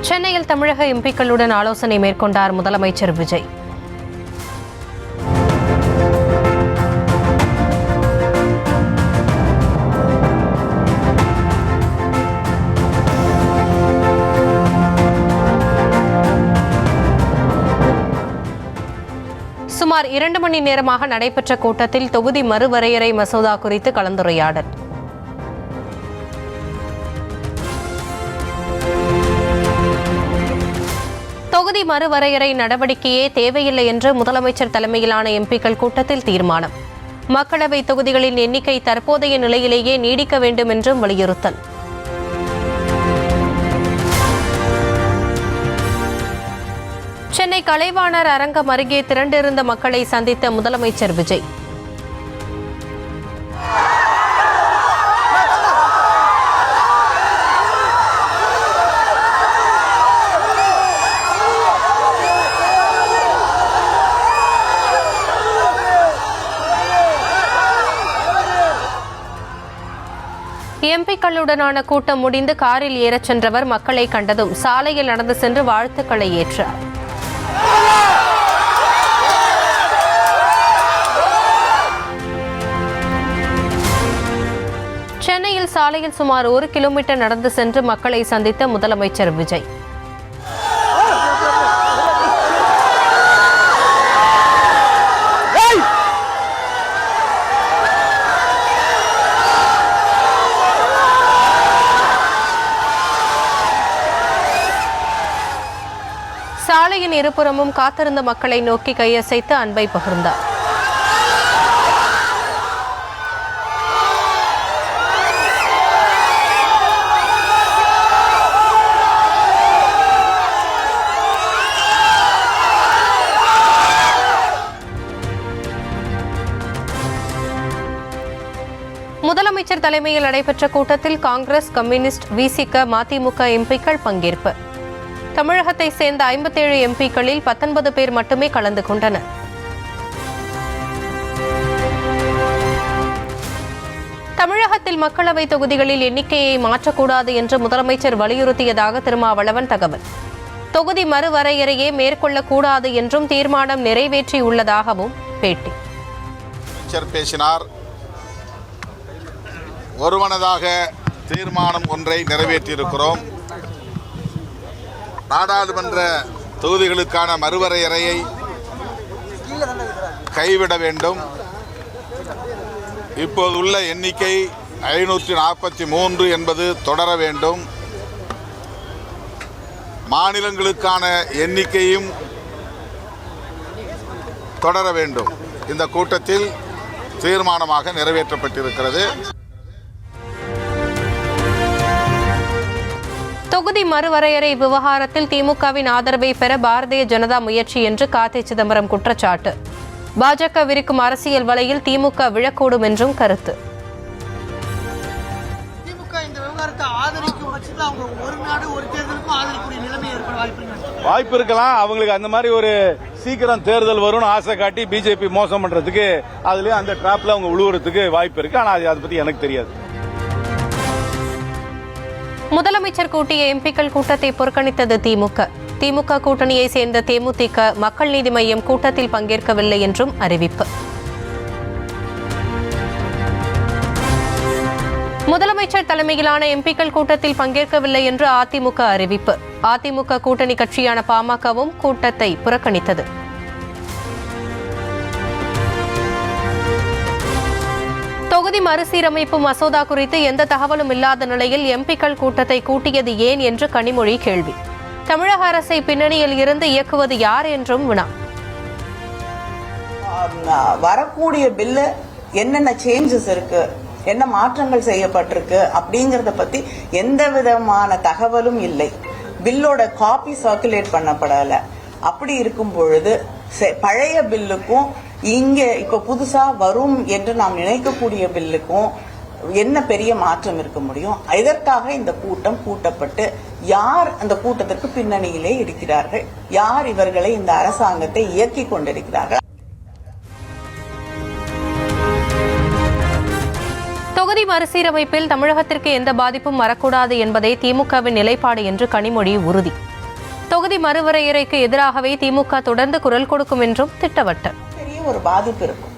சென்னையில் தமிழக எம்பிக்களுடன் ஆலோசனை மேற்கொண்டார் முதலமைச்சர் விஜய். சுமார் 2 மணி நேரமாக நடைபெற்ற கூட்டத்தில் தொகுதி மறுவரையறை மசோதா குறித்து கலந்துரையாடல். தொகுதி மறுவரையறை நடவடிக்கையே தேவையில்லை என்று முதலமைச்சர் தலைமையிலான எம்பிக்கள் கூட்டத்தில் தீர்மானம். மக்களவை தொகுதிகளின் எண்ணிக்கை தற்போதைய நிலையிலேயே நீடிக்க வேண்டும் என்றும் வலியுறுத்தல். சென்னை கலைவாணர் அரங்கம் அருகே திரண்டிருந்த மக்களை சந்தித்த முதலமைச்சர் விஜய். எம்பிக்களுடனான கூட்டம் முடிந்து காரில் ஏறச் சென்றவர் மக்களை கண்டதும் சாலையில் நடந்து சென்று வாழ்த்துக்களை ஏற்றார். சென்னையில் சாலையில் சுமார் 1 கிலோமீட்டர் நடந்து சென்று மக்களை சந்தித்த முதலமைச்சர் விஜய். சாலையின் இருபுறமும் காத்திருந்த மக்களை நோக்கி கையசைத்து அன்பை பகிர்ந்தார். முதலமைச்சர் தலைமையில் நடைபெற்ற கூட்டத்தில் காங்கிரஸ், கம்யூனிஸ்ட், விசிக, மதிமுக எம்பிக்கள் பங்கேற்பு. தமிழகத்தை சேர்ந்த 57 எம்பிக்களில் 19 பேர் மட்டுமே கலந்து கொண்டனர். தமிழகத்தில் மக்களவை தொகுதிகளில் எண்ணிக்கையை மாற்றக்கூடாது என்று முதலமைச்சர் வலியுறுத்தியதாக திருமாவளவன் தகவல். தொகுதி மறுவரையறையே மேற்கொள்ளக்கூடாது என்றும் தீர்மானம் நிறைவேற்றியுள்ளதாகவும் பேட்டி. பேசினார். ஒருமனதாக தீர்மானம் ஒன்றை நிறைவேற்றியிருக்கிறோம். நாடாளுமன்ற தொகுதிகளுக்கான மறுவரையறையை கைவிட வேண்டும். இப்போது உள்ள எண்ணிக்கை 543 என்பது தொடர வேண்டும். மாநிலங்களுக்கான எண்ணிக்கையும் தொடர வேண்டும். இந்த கூட்டத்தில் தீர்மானமாக நிறைவேற்றப்பட்டிருக்கிறது. தொகுதி மறுவரையறை விவகாரத்தில் திமுகவின் ஆதரவை பெற பாரதிய ஜனதா முயற்சி என்று கார்த்தி சிதம்பரம் குற்றச்சாட்டு. பாஜக விரிக்கும் அரசியல் வலையில் திமுக விழக்கூடும் என்றும் கருத்து. வாய்ப்பு இருக்கலாம். அவங்களுக்கு அந்த மாதிரி ஒரு சீக்கிரம் தேர்தல் வரும்னு ஆசை காட்டி பிஜேபி மோசம் பண்றதுக்கு அதுலயும் அந்த டிராப்ல அவங்க உழுவுறதுக்கு வாய்ப்பு இருக்கு. ஆனா அதை பத்தி எனக்கு தெரியாது. முதலமைச்சர் கூட்டிய எம்பிக்கள் கூட்டத்தை புறக்கணித்தது திமுக. திமுக கூட்டணியை சேர்ந்த தேமுதிக, மக்கள் நீதி மய்யம் கூட்டத்தில் பங்கேற்கவில்லை என்றும் அறிவிப்பு. முதலமைச்சர் தலைமையிலான எம்பிக்கள் கூட்டத்தில் பங்கேற்கவில்லை என்று அதிமுக அறிவிப்பு. அதிமுக கூட்டணி கட்சியான பாமகவும் கூட்டத்தை புறக்கணித்தது. தொகுதி மறுசீரமைப்பு மசோதா குறித்து எந்த தகவலும் இல்லாத நிலையில் எம்பிக்கள் கூட்டத்தை கூட்டியது ஏன் என்று கனிமொழி கேள்வி. தமிழக அரசை பின்னணியில் இருந்து இயக்குவது யார் என்றும் வினா. வரக்கூடிய பில்லு என்னென்ன சேஞ்சஸ் இருக்கு, என்ன மாற்றங்கள் செய்யப்பட்டிருக்கு அப்படிங்கறத பத்தி எந்த விதமான தகவலும் இல்லை. பில்லோட காப்பி சர்க்குலேட் பண்ணப்படல. அப்படி இருக்கும் பொழுது பழைய பில்லுக்கும் இங்க இப்ப புதுசா வரும் என்று நாம் நினைக்கக்கூடிய பில்லுக்கும் என்ன பெரிய மாற்றம் இருக்க முடியும்? இதற்காக இந்த கூட்டம் கூட்டப்பட்டு யார் அந்த கூட்டத்திற்கு பின்னணியிலே இருக்கிறார்கள், யார் இவர்களை இந்த அரசாங்கத்தை இயக்கி கொண்டிருக்கிறார்கள்? தொகுதி மறுசீரமைப்பில் தமிழகத்திற்கு எந்த பாதிப்பும் வரக்கூடாது என்பதே திமுகவின் நிலைப்பாடு என்று கனிமொழி உறுதி. தொகுதி மறுவரையறைக்கு எதிராகவே திமுக தொடர்ந்து குரல் கொடுக்கும் என்றும் திட்டவட்டம். பெரிய ஒரு பாதிப்பு இருக்கும்.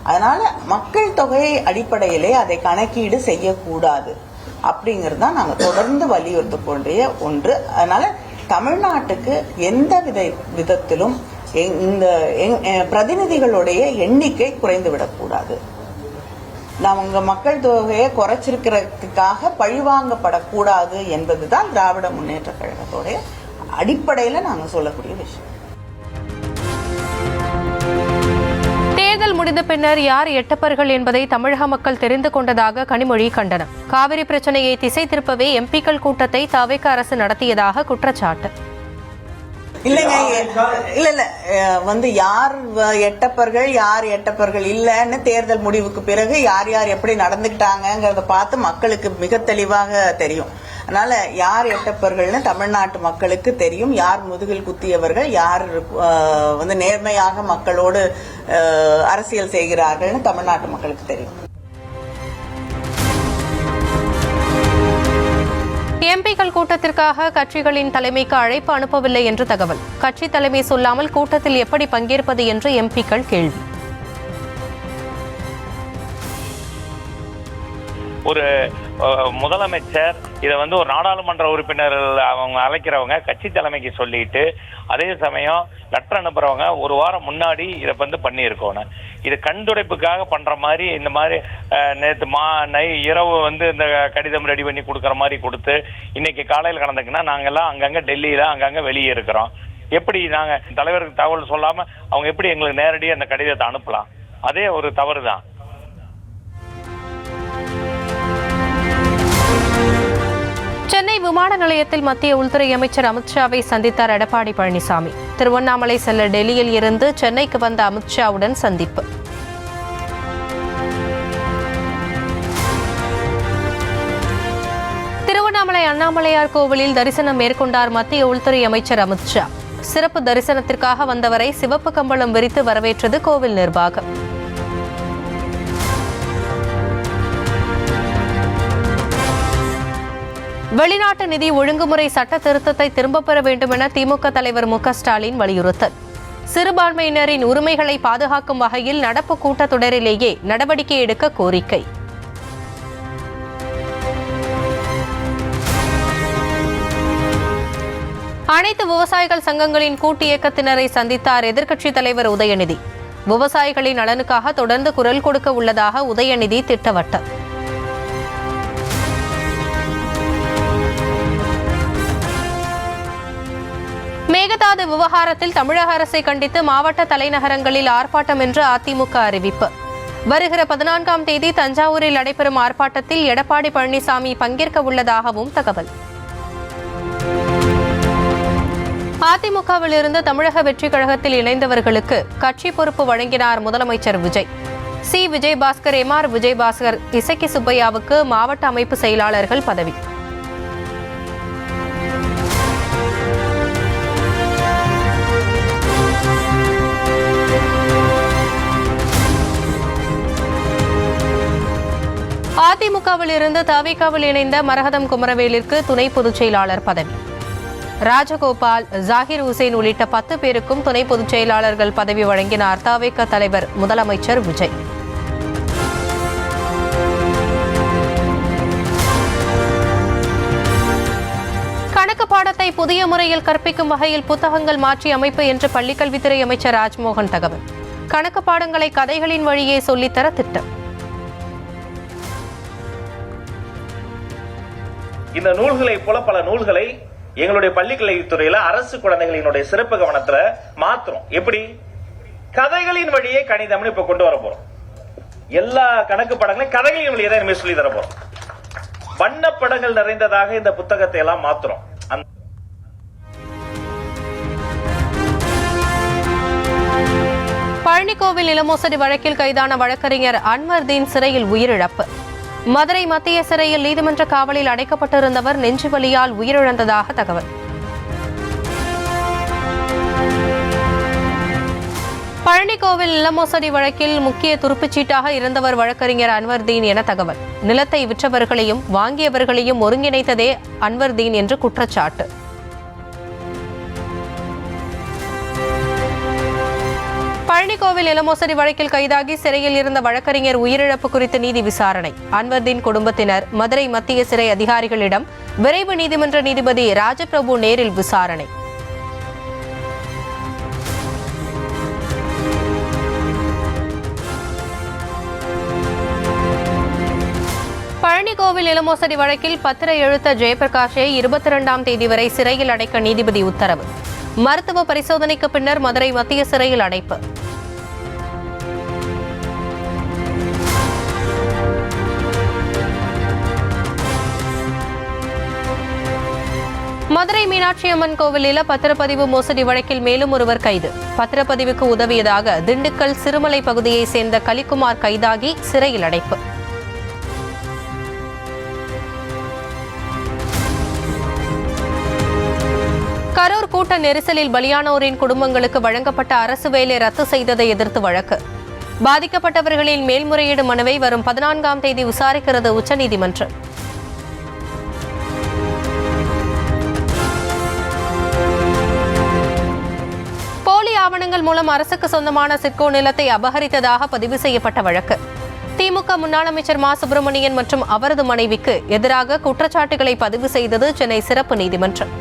அதனால மக்கள் தொகை அடிப்படையிலே அதை கணக்கீடு செய்யக்கூடாது அப்படிங்கிறது தான் நாங்கள் தொடர்ந்து வலியுறுத்தக்கூடிய ஒன்று. அதனால தமிழ்நாட்டுக்கு எந்த விதத்திலும் இந்த பிரதிநிதிகளுடைய எண்ணிக்கை குறைந்து விடக்கூடாது. அவங்க மக்கள் தொகையை குறைச்சிருக்கிறதுக்காக பழிவாங்கப்படக்கூடாது என்பதுதான் திராவிட முன்னேற்ற கழகத்தோடைய அடிப்படையில நாங்க சொல்லக்கூடிய விஷயம். தேர்தல் முடிந்த பின்னர் யார் எட்டப்பர்கள் என்பதை தமிழக மக்கள் தெரிந்து கொண்டதாக கனிமொழி கண்டனம். காவிரி பிரச்சனையை திசை திருப்பவே எம்பிக்கள் கூட்டத்தை தவிக அரசு நடத்தியதாக குற்றச்சாட்டு. இல்லைங்க, இல்ல யார் எட்டப்பர்கள் இல்லன்னு தேர்தல் முடிவுக்கு பிறகு யார் எப்படி நடந்துக்கிட்டாங்கிறத பார்த்து மக்களுக்கு மிக தெளிவாக தெரியும். அதனால யார் எட்டப்பர்கள்னு தமிழ்நாட்டு மக்களுக்கு தெரியும். யார் முதுகில் குத்தியவர்கள், யார் நேர்மையாக மக்களோடு அரசியல் செய்கிறார்கள்னு தமிழ்நாட்டு மக்களுக்கு தெரியும். எம்பிக்கள் கூட்டத்திற்காக கட்சிகளின் தலைமைக்கு அழைப்பு அனுப்பவில்லை என்று தகவல். கட்சி தலைமை சொல்லாமல் கூட்டத்தில் எப்படி பங்கேற்பது என்று எம்பிக்கள் கேள்வி. ஒரு முதலமைச்சர் இதை ஒரு நாடாளுமன்ற உறுப்பினர் அவங்க அழைக்கிறவங்க கட்சி தலைமைக்கு சொல்லிட்டு அதே சமயம் லெட்டர் அனுப்புறவங்க ஒரு வாரம் முன்னாடி இதை பண்ணியிருக்கோம். இது கண்துடைப்புக்காக பண்ற மாதிரி இந்த மாதிரி நேற்று இரவு இந்த கடிதம் ரெடி பண்ணி கொடுக்குற மாதிரி கொடுத்து இன்னைக்கு காலையில் கடந்துக்குன்னா நாங்கெல்லாம் அங்கங்க டெல்லியில அங்கங்க வெளியே இருக்கிறோம். எப்படி நாங்க தலைவருக்கு தகவல் சொல்லாம அவங்க எப்படி எங்களுக்கு நேரடியாக அந்த கடிதத்தை அனுப்பலாம்? அதே ஒரு தவறு தான். சென்னை விமான நிலையத்தில் மத்திய உள்துறை அமைச்சர் அமித்ஷாவை சந்தித்தார் எடப்பாடி பழனிசாமி. திருவண்ணாமலை செல்ல டெல்லியில் இருந்து சென்னைக்கு வந்த அமித்ஷாவுடன் சந்திப்பு. திருவண்ணாமலை அண்ணாமலையார் கோவிலில் தரிசனம் மேற்கொண்டார் மத்திய உள்துறை அமைச்சர் அமித்ஷா. சிறப்பு தரிசனத்திற்காக வந்தவரை சிவப்பு கம்பளம் விரித்து வரவேற்றது கோவில் நிர்வாகம். வெளிநாட்டு நிதி ஒழுங்குமுறை சட்ட திருத்தத்தை திரும்பப் பெற வேண்டும் என திமுக தலைவர் மு க ஸ்டாலின் வலியுறுத்தல். சிறுபான்மையினரின் உரிமைகளை பாதுகாக்கும் வகையில் நடப்பு கூட்டத்தொடரிலேயே நடவடிக்கை எடுக்க கோரிக்கை. அனைத்து விவசாயிகள் சங்கங்களின் கூட்டு இயக்கத்தினரை சந்தித்தார் எதிர்க்கட்சித் தலைவர் உதயநிதி. விவசாயிகளின் நலனுக்காக தொடர்ந்து குரல் கொடுக்க உள்ளதாக உதயநிதி திட்டவட்டம். மேகதாது விவகாரத்தில் தமிழக அரசை கண்டித்து மாவட்ட தலைநகரங்களில் ஆர்ப்பாட்டம் என்று அதிமுக அறிவிப்பு. வருகிற 14ஆம் தேதி தஞ்சாவூரில் நடைபெறும் ஆர்ப்பாட்டத்தில் எடப்பாடி பழனிசாமி பங்கேற்க உள்ளதாகவும் தகவல். அதிமுகவில் இருந்து தமிழக வெற்றி கழகத்தில் இணைந்தவர்களுக்கு கட்சி பொறுப்பு வழங்கினார் முதலமைச்சர் விஜய். C Vijayabaskar, M R. விஜயபாஸ்கர், இசக்கி சுப்பையாவுக்கு மாவட்ட அமைப்பு செயலாளர்கள் பதவி. அதிமுகவில் இருந்து தவிகவில் இணைந்த மரகதம் குமரவேலிற்கு துணை பொதுச் செயலாளர் பதவி. ராஜகோபால், ஜாகிர் ஹுசேன் உள்ளிட்ட 10 பேருக்கும் துணை பொதுச் செயலாளர்கள் பதவி வழங்கினார் தவிக தலைவர் முதலமைச்சர் விஜய். கணக்கு பாடத்தை புதிய முறையில் கற்பிக்கும் வகையில் புத்தகங்கள் மாற்றி அமைப்பு என்று பள்ளிக்கல்வித்துறை அமைச்சர் ராஜ்மோகன் தகவல். கணக்கு பாடங்களை கதைகளின் வழியே சொல்லித்தர திட்டம். இந்த நூல்களை போல பல நூல்களை எங்களுடைய பள்ளிக்கல்வித்துறையில அரசு குழந்தைகளினுடைய சிறப்பு கவனத்துல மாத்திரம். எப்படி? கதைகளின் வழியே கணிதம்னு இப்ப கொண்டு வர போறோம். எல்லா கணக்கு படங்களையும் கதைகளின் வழியே தான் சொல்லி தர போறோம். வண்ண படங்கள் நிறைந்ததாக இந்த புத்தகத்தை எல்லாம் மாத்திரம். பழனிக்கோவில் நிலமோசடி வழக்கில் கைதான வழக்கறிஞர் அன்வர்தீன் சிறையில் உயிரிழப்பு. மதுரை மத்திய சிறையில் நீதிமன்ற காவலில் அடைக்கப்பட்டிருந்தவர் நெஞ்சுவலியால் உயிரிழந்ததாக தகவல். பழனிக்கோவில் நிலமோசடி வழக்கில் முக்கிய துருப்புச்சீட்டாக இருந்தவர் வழக்கறிஞர் அன்வர்தீன் என தகவல். நிலத்தை விற்றவர்களையும் வாங்கியவர்களையும் ஒருங்கிணைத்ததே அன்வர்தீன் என்று குற்றச்சாட்டு. பழனி கோவில் நில மோசடி வழக்கில் கைதாகி சிறையில் இருந்த வழக்கறிஞர் உயிரிழப்பு குறித்த நீதி விசாரணை. அன்வர்தீன் குடும்பத்தினர் மதுரை மத்திய சிறை அதிகாரிகளிடம் விரைவு நீதிமன்ற நீதிபதி ராஜபிரபு நேரில் விசாரணை. பழனி கோவில் நில மோசடி வழக்கில் பத்திர எழுத்த ஜெயபிரகாஷை 22ஆம் தேதி வரை சிறையில் அடைக்க நீதிபதி உத்தரவு. மருத்துவ பரிசோதனைக்கு பின்னர் மதுரை மத்திய சிறையில் அடைப்பு. மதுரை மீனாட்சி அம்மன் கோவிலில் பத்திரப்பதிவு மோசடி வழக்கில் மேலும் ஒருவர் கைது. பத்திரப்பதிவுக்கு உதவியதாக திண்டுக்கல் சிறுமலை பகுதியைச் சேர்ந்த கலிக்குமார் கைதாகி சிறையில் அடைப்பு. கரூர் கூட்ட நெரிசலில் பலியானோரின் குடும்பங்களுக்கு வழங்கப்பட்ட அரசு வேலை ரத்து செய்ததை எதிர்த்து வழக்கு. பாதிக்கப்பட்டவர்களின் மேல்முறையீடு மனுவை வரும் 14ஆம் தேதி விசாரிக்கிறது உச்சநீதிமன்றம். போலி ஆவணங்கள் மூலம் அரசுக்கு சொந்தமான சிட்கோ நிலத்தை அபகரித்ததாக பதிவு செய்யப்பட்ட வழக்கு. திமுக முன்னாள் அமைச்சர் மா சுப்பிரமணியன் மற்றும் அவரது மனைவிக்கு எதிராக குற்றச்சாட்டுகளை பதிவு செய்தது சென்னை சிறப்பு நீதிமன்றம்.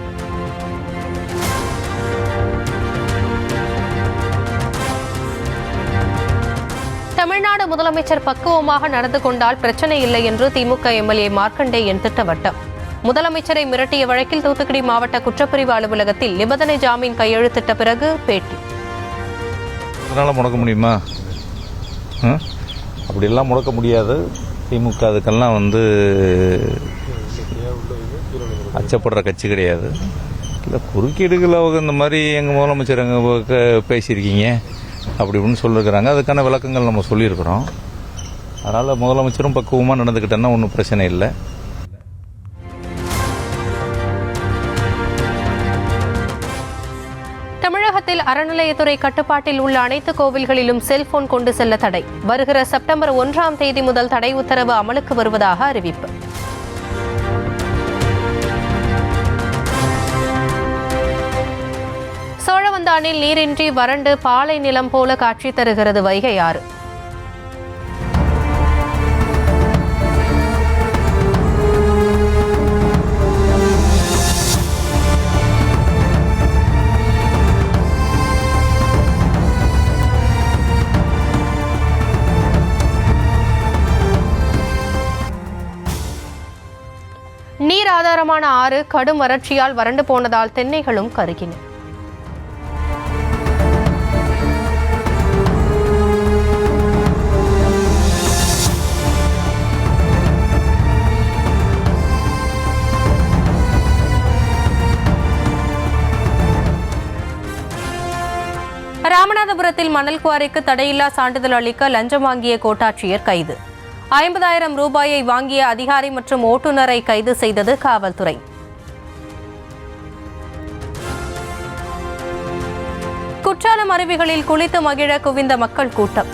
தமிழ்நாடு முதலமைச்சர் பக்குவமாக நடந்து கொண்டால் பிரச்சனை இல்லை என்று திமுக எம்எல்ஏ மார்க்கண்டேயன் திட்டவட்டம். முதலமைச்சரை மிரட்டிய வழக்கில் தூத்துக்குடி மாவட்ட குற்றப்பிரிவு அலுவலகத்தில் நிபந்தனை ஜாமீன் கையெழுத்திட்ட பிறகு பேட்டி. அதனால் முடக்க முடியுமா? அப்படியெல்லாம் முடக்க முடியாது. திமுக அதுக்கெல்லாம் அச்சப்படுற கட்சி கிடையாது. இல்லை குறுக்கீடுகளை இந்த மாதிரி எங்கள் முதலமைச்சர் எங்கே பேசியிருக்கீங்க அப்படி இப்படின்னு சொல்லியிருக்கிறாங்க. அதுக்கான விளக்கங்கள் நம்ம சொல்லியிருக்கிறோம். அதனால் முதலமைச்சரும் பக்குவமாக நடந்துக்கிட்டேன்னா ஒன்றும் பிரச்சனை இல்லை. தமிழகத்தில் அறநிலையத்துறை கட்டுப்பாட்டில் உள்ள அனைத்து கோவில்களிலும் செல்போன் கொண்டு செல்ல தடை. வருகிற செப்டம்பர் 1ஆம் தேதி முதல் தடை உத்தரவு அமலுக்கு வருவதாக அறிவிப்பு. சோழவந்தானில் நீரின்றி வறண்டு பாலை நிலம் போல காட்சி தருகிறது வைகை ஆறு. நீர் ஆதாரமான ஆறு கடும் வறட்சியால் வறண்டு போனதால் தென்னைகளும் கருகின. ராமநாதபுரத்தில் மணல் குவாரிக்கு தடையில்லா சான்றிதழ் அளிக்க லஞ்சம் வாங்கிய கோட்டாட்சியர் கைது. 50,000 ரூபாயை வாங்கிய அதிகாரி மற்றும் ஓட்டுநரை கைது செய்தது காவல்துறை. குற்றாலம் அருவிகளில் குளித்து மகிழ குவிந்த மக்கள் கூட்டம்.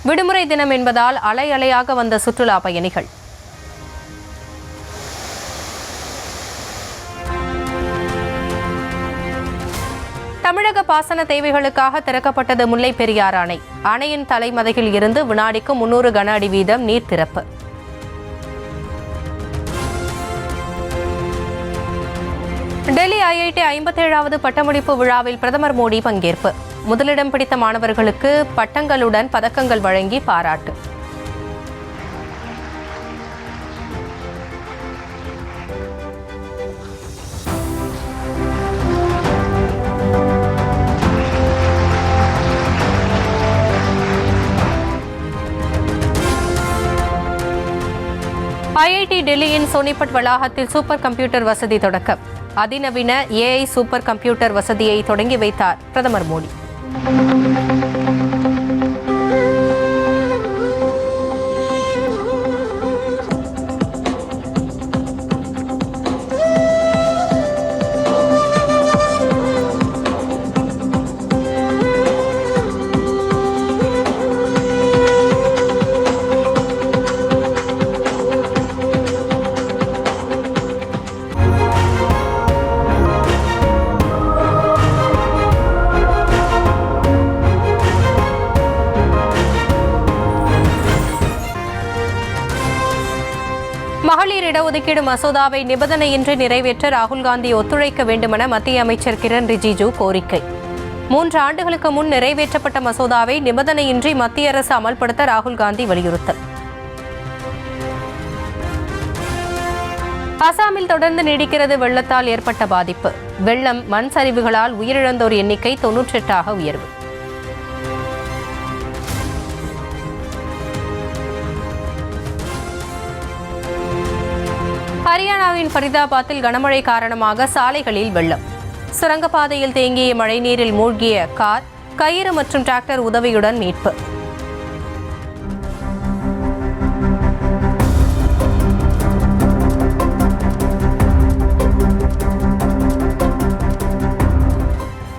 விடுமுறை தினம் என்பதால் அலை அலையாக வந்த சுற்றுலா பயணிகள். தமிழக பாசன தேவைகளுக்காக திறக்கப்பட்டது முல்லை பெரியாறு அணை. அணையின் தலைமதகில் இருந்து வினாடிக்கு 300 கன அடி வீதம் நீர் திறப்பு. டெல்லி ஐஐடி 57வது பட்டமளிப்பு விழாவில் பிரதமர் மோடி பங்கேற்பு. முதலிடம் பிடித்த மாணவர்களுக்கு பட்டங்களுடன் பதக்கங்கள் வழங்கி பாராட்டு. ஐஐடி டெல்லியின் சோனிபட் வளாகத்தில் சூப்பர் கம்ப்யூட்டர் வசதி தொடக்கம். அதிநவீன ஏஐ சூப்பர் கம்ப்யூட்டர் வசதியை தொடங்கி வைத்தார் பிரதமர் மோடி. இடஒதுக்கீடு மசோதாவை நிபந்தனையின்றி நிறைவேற்ற ராகுல் காந்தி ஒத்துழைக்க வேண்டுமென மத்திய அமைச்சர் கிரண் ரிஜிஜு கோரிக்கை. 3 ஆண்டுகளுக்கு முன் நிறைவேற்றப்பட்ட மசோதாவை நிபந்தனையின்றி மத்திய அரசு அமல்படுத்த ராகுல் காந்தி வலியுறுத்தல். அசாமில் தொடர்ந்து நீடிக்கிறது வெள்ளத்தால் ஏற்பட்ட பாதிப்பு. வெள்ளம், மண் சரிவுகளால் உயிரிழந்தோர் எண்ணிக்கை 98ஆக உயர்வு. ஹரியானாவின் ஃபரிதாபாத்தில் கனமழை காரணமாக சாலைகளில் வெள்ளம். சுரங்கப்பாதையில் தேங்கிய மழைநீரில் மூழ்கிய கார், கயிறு மற்றும் டிராக்டர் உதவியுடன் மீட்பு.